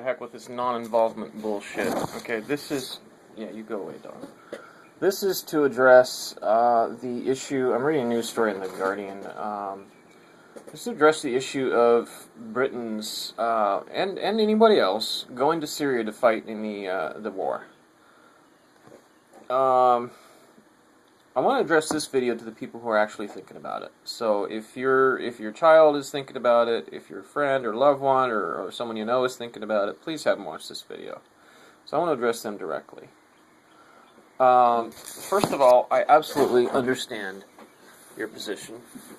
heck with this non-involvement bullshit. Okay, this is... Yeah, you go away, dog. This is to address the issue... I'm reading a news story in The Guardian. This is to address the issue of Britain's, and anybody else, going to Syria to fight in the war. I want to address this video to the people who are actually thinking about it. So if your child is thinking about it, if your friend or loved one or someone you know is thinking about it, please have them watch this video. So I want to address them directly. First of all, I absolutely understand your position.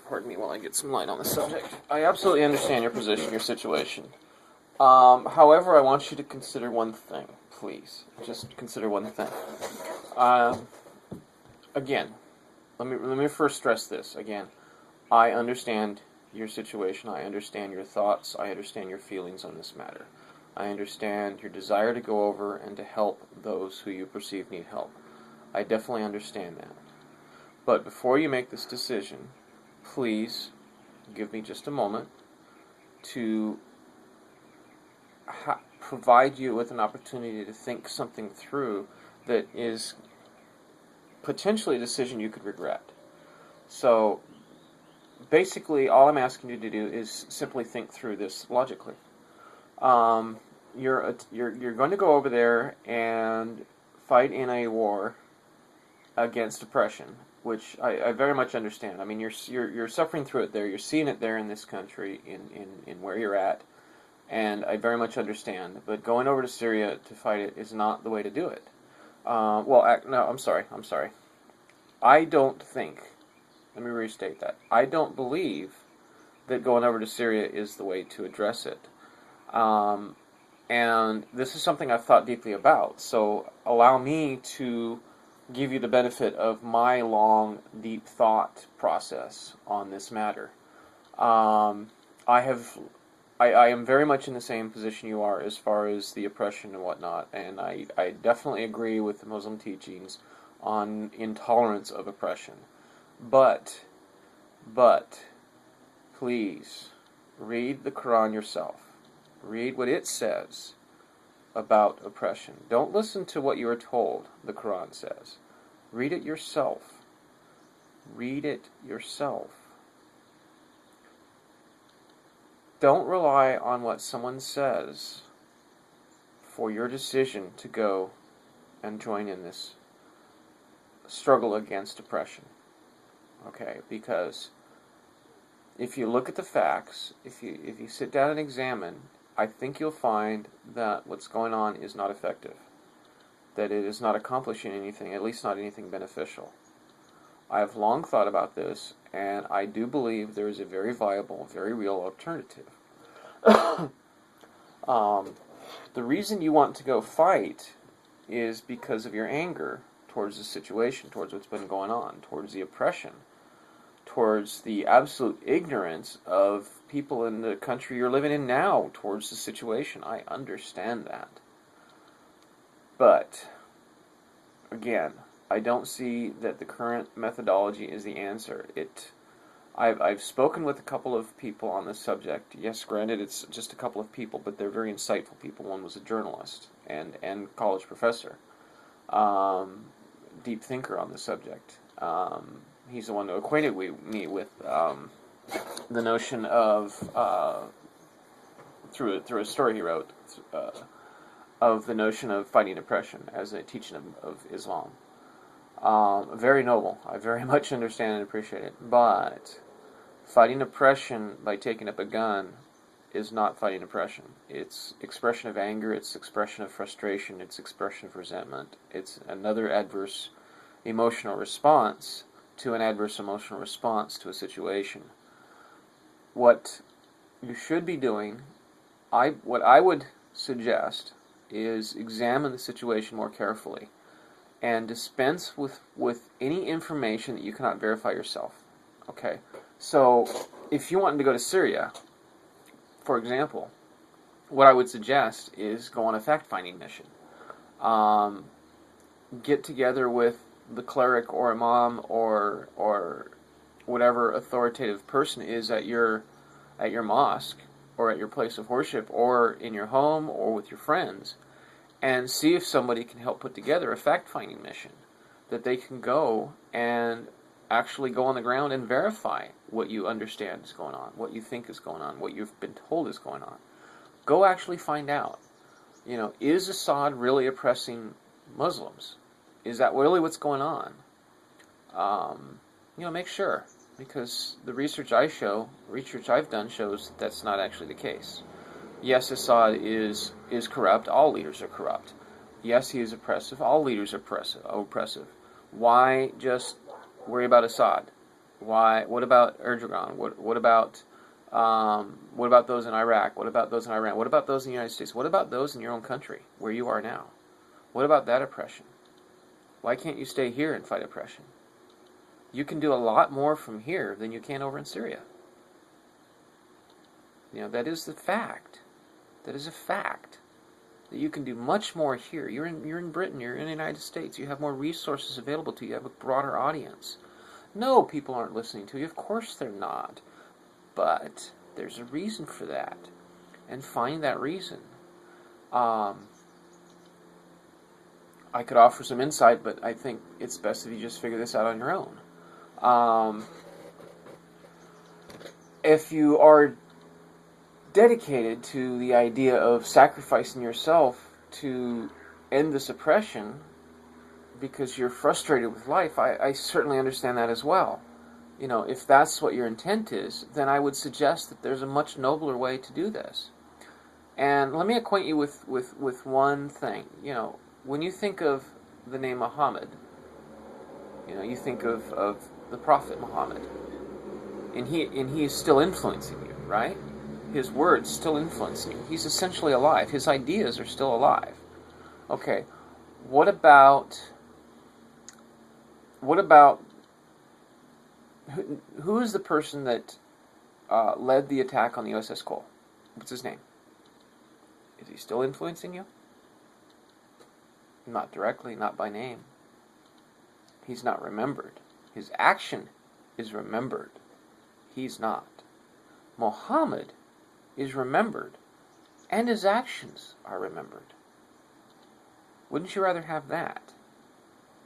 Pardon me while I get some light on the subject. I absolutely understand your position, your situation. However, I want you to consider one thing, please. Just consider one thing. Again, let me first stress this. Again, I understand your situation. I understand your thoughts. I understand your feelings on this matter. I understand your desire to go over and to help those who you perceive need help. I definitely understand that. But before you make this decision, please give me just a moment to provide you with an opportunity to think something through that is potentially a decision you could regret. So basically all I'm asking you to do is simply think through this logically. You're going to go over there and fight in a war against oppression, which I very much understand. I mean, you're suffering through it there. You're seeing it there in this country, in where you're at, and I very much understand. But going over to Syria to fight it is not the way to do it. No, I'm sorry. I don't think, let me restate that, I don't believe that going over to Syria is the way to address it. And this is something I've thought deeply about, so allow me to give you the benefit of my long, deep thought process on this matter. I am very much in the same position you are as far as the oppression and whatnot, and I definitely agree with the Muslim teachings on intolerance of oppression. But, please, read the Quran yourself. Read what it says about oppression. Don't listen to what you are told the Quran says. Read it yourself. Read it yourself. Don't rely on what someone says for your decision to go and join in this struggle against oppression. Okay, because if you look at the facts, if you sit down and examine, I think you'll find that what's going on is not effective, that it is not accomplishing anything, at least not anything beneficial. I have long thought about this, and I do believe there is a very viable, very real alternative. The reason you want to go fight is because of your anger towards the situation, towards what's been going on, towards the oppression, towards the absolute ignorance of people in the country you're living in now towards the situation. I understand that. But, again, I don't see that the current methodology is the answer. I've spoken with a couple of people on this subject. Yes, granted, it's just a couple of people, but they're very insightful people. One was a journalist and college professor, deep thinker on the subject. He's the one who acquainted me with the notion of, through a story he wrote, of the notion of fighting oppression as a teaching of Islam. Very noble. I very much understand and appreciate it. But fighting oppression by taking up a gun is not fighting oppression. It's expression of anger, it's expression of frustration, it's expression of resentment. It's another adverse emotional response to an adverse emotional response to a situation. What you should be doing, what I would suggest, is examine the situation more carefully and dispense with any information that you cannot verify yourself. Okay? So, if you want to go to Syria, for example, what I would suggest is go on a fact-finding mission. Get together with the cleric or imam or whatever authoritative person is at your mosque or at your place of worship, or in your home, or with your friends, and see if somebody can help put together a fact-finding mission that they can go and actually go on the ground and verify what you understand is going on, what you think is going on, what you've been told is going on. Go actually find out. Is Assad really oppressing Muslims? Is that really what's going on? Make sure, because the research I've done shows that that's not actually the case. Yes, Assad is corrupt. All leaders are corrupt. Yes, he is oppressive. All leaders are oppressive. Why just worry about Assad? Why? What about Erdogan? What about those in Iraq? What about those in Iran? What about those in the United States? What about those in your own country, where you are now? What about that oppression? Why can't you stay here and fight oppression? You can do a lot more from here than you can over in Syria. That is the fact. That is a fact. That you can do much more here. You're in Britain. You're in the United States. You have more resources available to you. You have a broader audience. No, people aren't listening to you. Of course they're not. But there's a reason for that. And find that reason. I could offer some insight, but I think it's best if you just figure this out on your own. If you are dedicated to the idea of sacrificing yourself to end this oppression because you're frustrated with life, I certainly understand that as well. If that's what your intent is, then I would suggest that there's a much nobler way to do this. And let me acquaint you with one thing. When you think of the name Muhammad, you think of the Prophet Muhammad, and he is still influencing you, right? His words still influence you. He's essentially alive. His ideas are still alive. Okay, what about who is the person that led the attack on the USS Cole? What's his name? Is he still influencing you? Not directly, not by name. He's not remembered. His action is remembered. He's not. Muhammad is remembered, and his actions are remembered. Wouldn't you rather have that?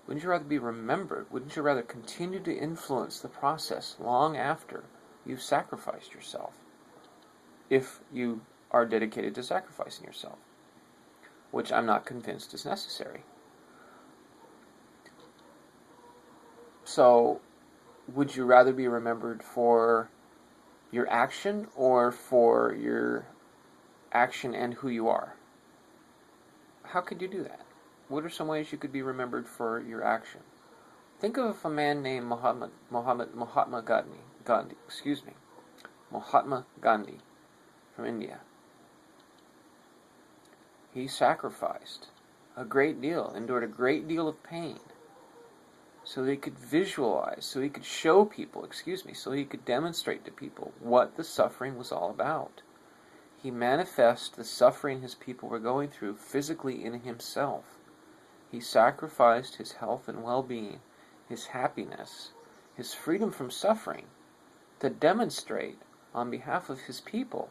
Wouldn't you rather be remembered? Wouldn't you rather continue to influence the process long after you've sacrificed yourself? If you are dedicated to sacrificing yourself, which I'm not convinced is necessary. So, would you rather be remembered for your action or for your action and who you are? How could you do that? What are some ways you could be remembered for your action? Think of a man named Mahatma Gandhi from India. He sacrificed a great deal, endured a great deal of pain, so that he could visualize, so he could show people, so he could demonstrate to people what the suffering was all about. He manifested the suffering his people were going through physically in himself. He sacrificed his health and well-being, his happiness, his freedom from suffering, to demonstrate on behalf of his people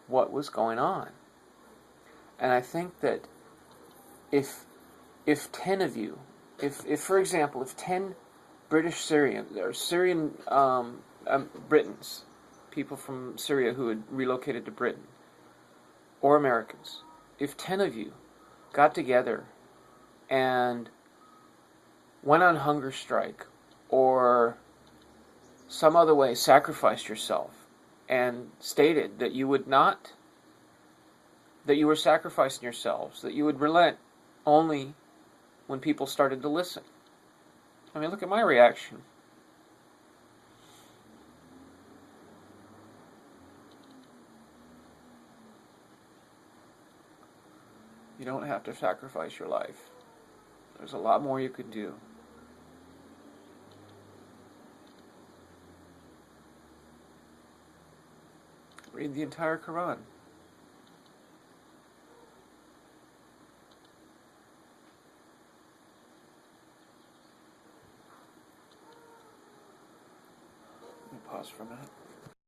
what was going on. And I think that if 10 of you, if for example, if 10 British Syrian Britons, people from Syria who had relocated to Britain, or Americans, if 10 of you got together and went on hunger strike or some other way sacrificed yourself and stated that you would not, that you were sacrificing yourselves, that you would relent only when people started to listen. I mean, look at my reaction. You don't have to sacrifice your life. There's a lot more you could do. Read the entire Quran.